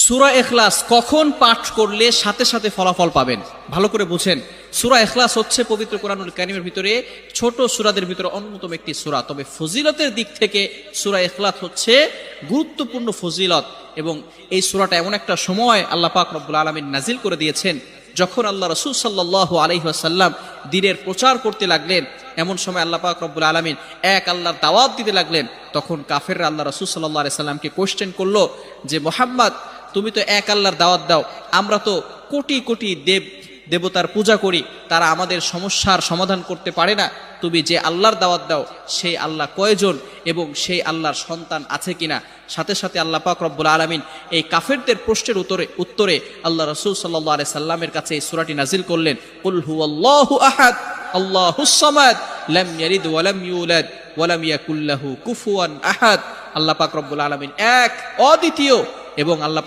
সূরা ইখলাস কখন পাঠ করলে সাথে সাথে ফলাফল পাবেন? ভালো করে বুঝেন। সূরা ইখলাস হচ্ছে পবিত্র কোরআনুল কারীমের ভিতরে ছোট সূরাদের ভিতরে অন্যতম একটি সূরা। তবে ফজিলতের দিক থেকে সূরা ইখলাস হচ্ছে গুরুত্বপূর্ণ ফজিলত, এবং এই সূরাটা এমন একটা সময় আল্লাহ পাক রব্বুল আলামিন নাজিল করে দিয়েছেন যখন আল্লাহ রাসূল সাল্লাল্লাহু আলাইহি ওয়াসাল্লাম দ্বীনের প্রচার করতে লাগলেন। এমন সময় আল্লাহ পাক রব্বুল আলামিন এক আল্লাহর দাওয়াত দিতে লাগলেন। তখন কাফেররা আল্লাহ রাসূল সাল্লাল্লাহু আলাইহি সাল্লামকে কোশ্চেন করলো যে, মুহাম্মদ, তুমি তো এক আল্লাহর দাওয়াত দাও, আমরা তো কোটি কোটি দেবতার পূজা করি, তারা আমাদের সমস্যার সমাধান করতে পারে না। তুমি যে আল্লাহর দাওয়াত দাও সেই আল্লাহ কয়জন এবং সেই আল্লাহর সন্তান আছে কিনা? সাথে সাথে আল্লাহ পাক রব্বুল আলামিন এই কাফেরদের প্রশ্নের উত্তরে আল্লাহ রাসূল সাল্লাল্লাহু আলাইহি সাল্লামের কাছে এই সূরাটি নাজিল করলেন, কুল হুয়াল্লাহু আহাদ আল্লাহুস সামাদ লাম ইয়ালিদ ওয়া লাম ইউলাদ ওয়া লাম ইয়াকুল লাহু কুফুয়ান আহাদ। আল্লাহ পাক রব্বুল আলামিন এক, অদ্বিতীয়, এবং আল্লাহ